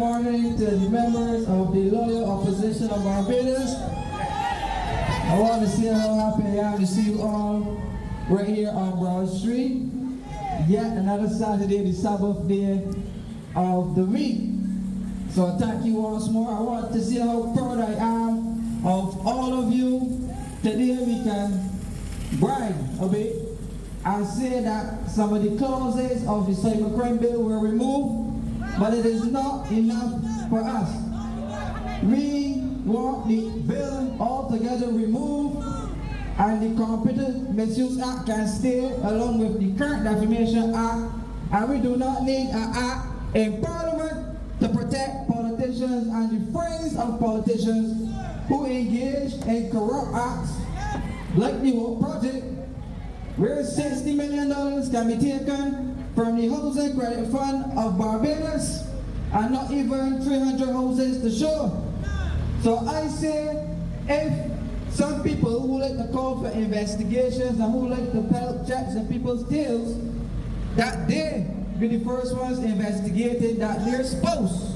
morning to the members of the loyal opposition of Barbados. I want to say how happy I am to see you all right here on Broad Street. Yet another Saturday, the Sabbath day of the week. So thank you once more. I want to say how proud I am of all of you. Today we can brag a bit and say that some of the clauses of the cybercrime bill were removed, but it is not enough for us. We want the bill altogether removed, and the Computer Misuse Act can stay along with the current Defamation Act, and we do not need an act in Parliament to protect politicians and the friends of politicians who engage in corrupt acts like the Hope Project, where $60 million can be taken from the Housing Credit Fund of Barbados and not even 300 houses to show. So I say, if some people who like to call for investigations and who like to pelt checks in people's tails, that they be the first ones investigated that their spouse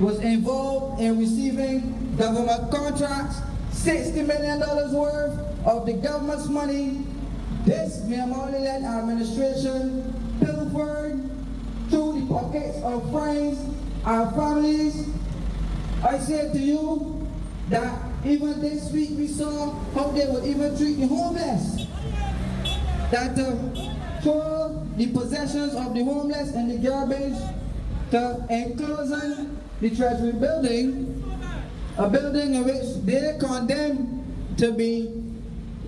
was involved in receiving government contracts, $60 million worth of the government's money. This Somaliland administration pilfered through the pockets of friends and families. I say to you that even this week we saw how they would even treat the homeless. That throw the possessions of the homeless in the garbage, to enclosing the Treasury building, a building in which they condemn to be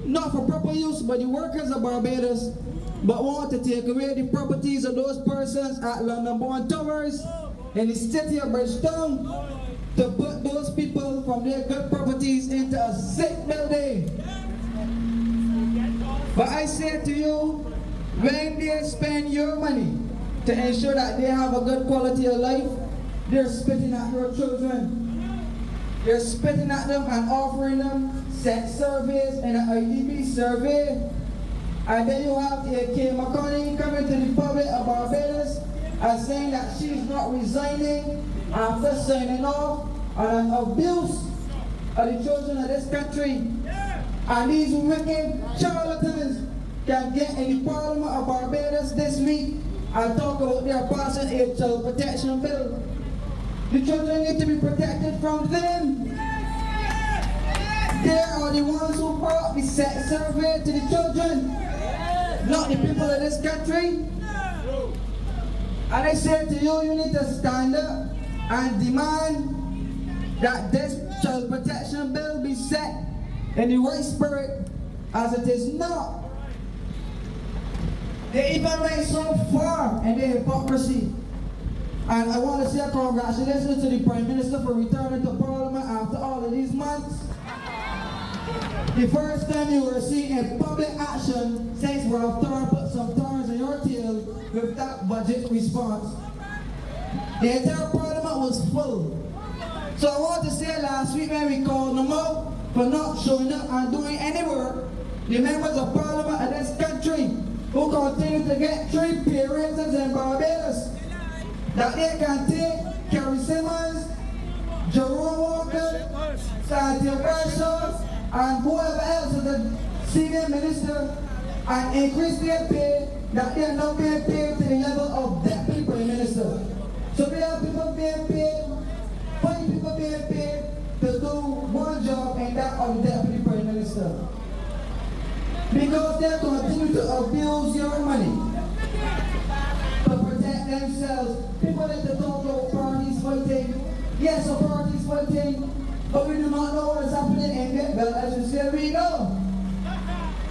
not for proper use by the workers of Barbados, but want to take away the properties of those persons at London-born Towers in the city of Bridgetown, to put those people from their good properties into a sick building. But I say to you, when they spend your money to ensure that they have a good quality of life, they're spitting at your children. They're spitting at them and offering them sex surveys and an IDB survey. And then you have Kemar Stuart coming to the public of Barbados and saying that she's not resigning after signing off on an abuse of the children of this country. And these wicked charlatans can get in the Parliament of Barbados this week and talk about their passing a child protection bill. The children need to be protected from them. They are the ones who brought the sex survey to the children, not the people of this country. And I say to you, you need to stand up and demand that this child protection bill be set in the right spirit, as it is not. They even went so far in their hypocrisy. And I want to say congratulations to the Prime Minister for returning to Parliament after all of these months. The first time you were seen in public action since we have put some thorns in your tail with that budget response. The entire Parliament was full. So I want to say last week when we called them out for not showing up and doing any work, the members of Parliament of this country who continue to get 3 pay raises in Barbados, that they can take Kerry Simmons, Jerome Walker, Santiago Bradshaw, and whoever else is the senior minister, and increase their pay, that they are not being paid to the level of deputy prime minister. So we have people being paid, 20 people being paid to do one job, and that of deputy prime minister. Because they continue to abuse your money to protect themselves. People like to talk about parties fighting. Yes, a party's fighting, but we do not know what is happening in it. Well, as you say, we know.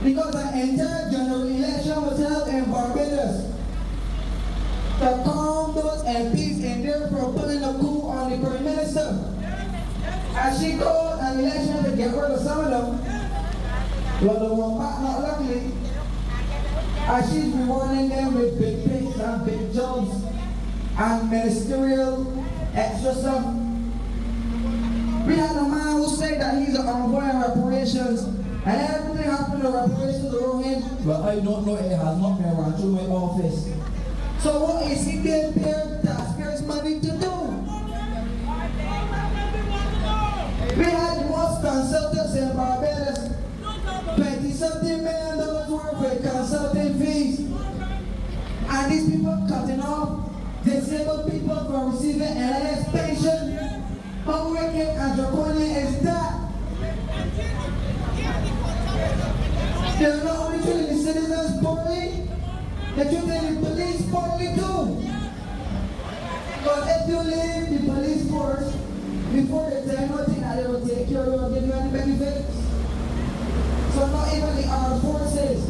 Because an entire general election was held in Barbados to calm those MPs in there from pulling a coup on the Prime Minister. And she called an election to get rid of some of them. Well, they were back, not luckily. And she's rewarding them with big picks and big jobs and ministerial extra stuff. We had a man who said that he's an envoy of reparations, and everything happened to reparations around him. Well, I don't know, it has not been around through my office. So what is he being paid taxpayers' money to do? We had the most consultants in Barbados, $20-something million worth of consulting fees. And these people cutting off disabled people from receiving NIS pension. How wicked and draconian is that? They're not only treating the citizens poorly, they're treating the police poorly too. But if you leave the police force before the time, you think that they will take care of you and give you any benefits. So not even the armed forces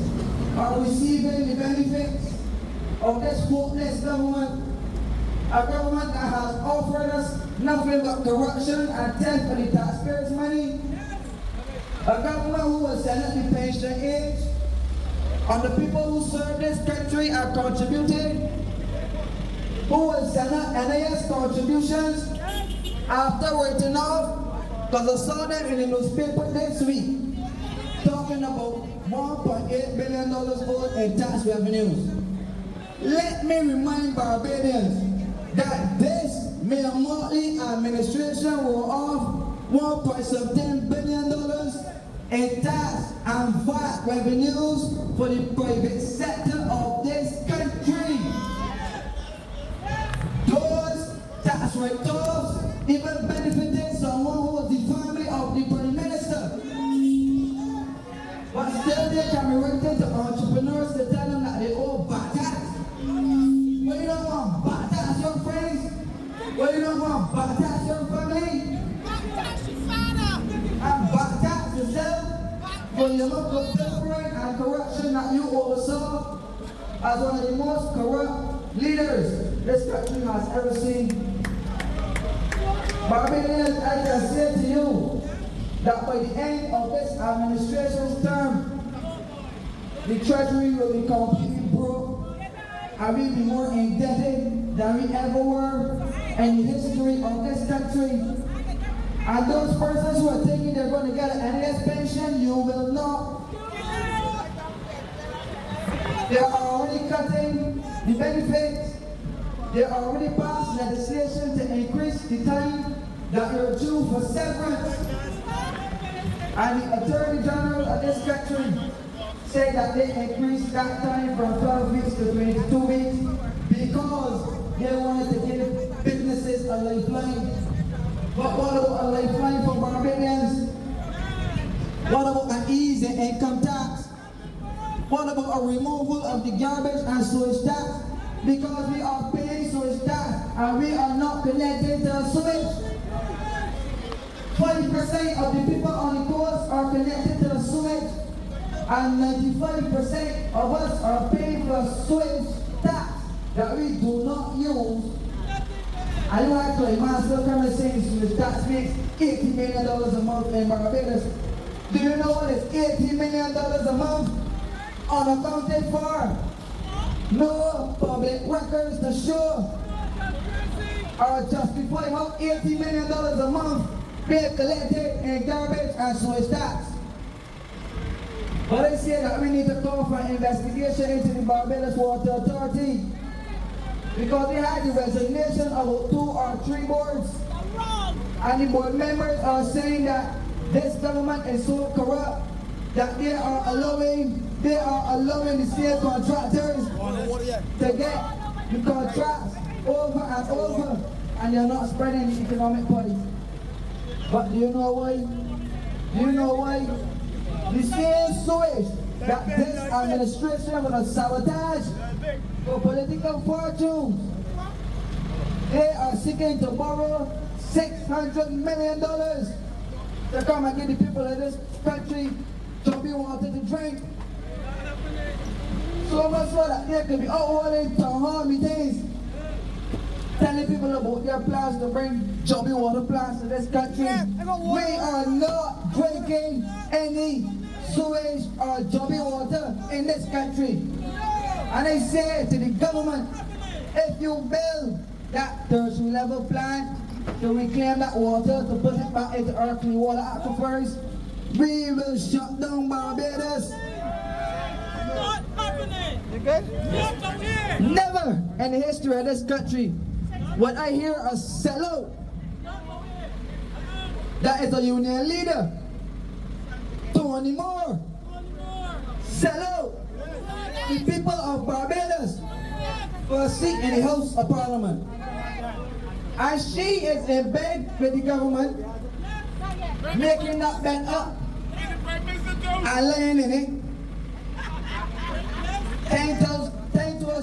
are receiving the benefits of this hopeless government. A government that has offered us nothing but corruption and theft for the taxpayers' money. A government who will send up the pension age on the people who serve this country and contributed, who will send up NIS contributions after writing off, because I saw them in the newspaper this week, talking about $1.8 billion worth in tax revenues. Let me remind Barbadians that this Mayor Motley administration will off $1.17 billion in tax and VAT revenues for the private sector of this country. Those tax write-offs even benefited someone who was the family of the Prime Minister. But still they can be written to entrepreneurs to tell them that they owe VAT tax. Well, you don't want VAT tax, your friends? Well, you don't want VAT tax, your family? And VAT tax yourself for your local pilfering and corruption that you oversaw as one of the most corrupt leaders this country has ever seen. Barbadians, I can say to you that by the end of this administration's term, the Treasury will be completely broke and we'll be more indebted than we ever were in the history of this country. And those persons who are thinking they're going to get an NS pension, you will not. They are already cutting the benefits. They already passed legislation to increase the time that you're due for severance. And the Attorney General of this country said that they increased that time from 12 weeks to 22 weeks because they wanted to give businesses a lifeline. But what about a lifeline for Barbadians? What about an ease in income tax? What about a removal of the garbage and sewage tax? Because we are paying sewage tax and we are not connected to sewage. 40% of the people on the coast are connected to the sewage, and 95% of us are paying for sewage tax that we do not use. And you actually might as well come and say sewage tax makes $80 million a month in Barbados. Do you know what is $80 million a month unaccounted for? No public records to show or justify how $80 million a month being collected in garbage and sewage tax. But they say that we need to call for an investigation into the Barbados Water Authority because they had the resignation of 2 or 3 boards, and the board members are saying that this government is so corrupt that they are allowing the state contractors to get the contracts over and over, and they're not spreading the economic party. But do you know why? Do you know why? The same sewage that this administration will sabotage for political fortunes. They are seeking to borrow $600 million to come and give the people of this country drinking water to drink. So much so that they could be out holding town hall meetings, telling people about their plans to bring drinking water plants to this country. We are not drinking any sewage or drinking water in this country. And I say to the government, if you build that tertiary level plant to reclaim that water, to put it back into our clean water aquifers, we will shut down Barbados. Not happening. You good? Never in the history of this country would I hear a sellout That is a union leader. Tony Moore. Sell out the people of Barbados for a seat in the House of Parliament. And she is in bed with the government, making that bed up and laying in it. 10 toes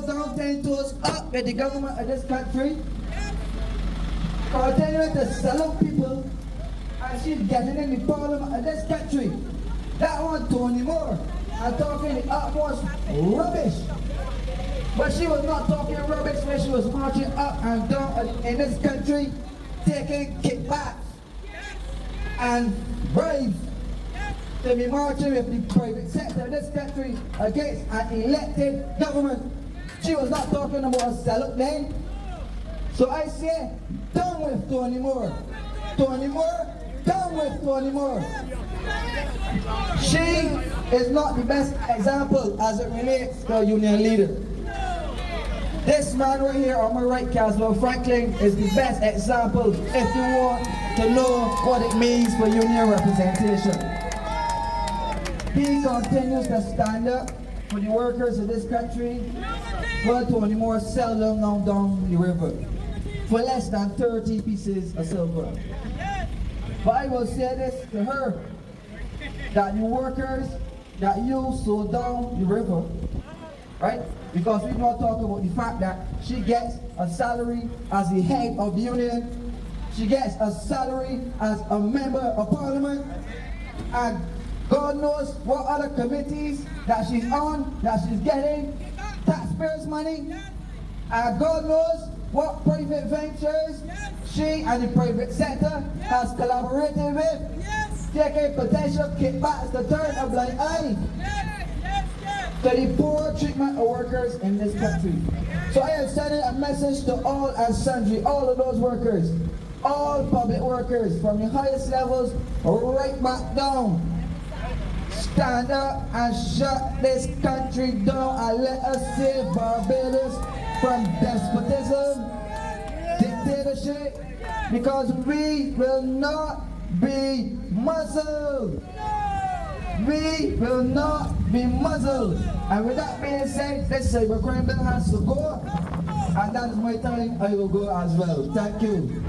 down, 10 toes up with the government of this country. Continuing to sell out people, and she's getting in the parliament of this country. That one, Tony Moore, and talking the utmost rubbish. But she was not talking rubbish when she was marching up and down in this country, taking kickbacks and bribes to be marching with the private sector of this country against an elected government. She was not talking about a sellout then. So I say, down with Tony Moore. Tony Moore, down with Tony Moore. She is not the best example as it relates to a union leader. This man right here on my right, Caswell Franklin, is the best example if you want to know what it means for union representation. He continues to stand up for the workers of this country, while Tony Moore sell them down the river for less than 30 pieces of silver. But I will say this to her, that the workers that you sold down the river, right? Because we're not talking about the fact that she gets a salary as the head of the union, she gets a salary as a member of parliament, and God knows what other committees that she's on, that she's getting taxpayers' money, and God knows what private ventures she and the private sector has collaborated with, taking potential kickbacks to turn a blind eye to the poor treatment of workers in this country. So I am sending a message to all and sundry, all of those workers, all public workers from the highest levels right back down. Stand up and shut this country down and let us save Barbados from despotism, dictatorship, because we will not be muzzled. We will not be muzzled. And with that being said, this cybercrime bill has to go, and that is my time. I will go as well. Thank you.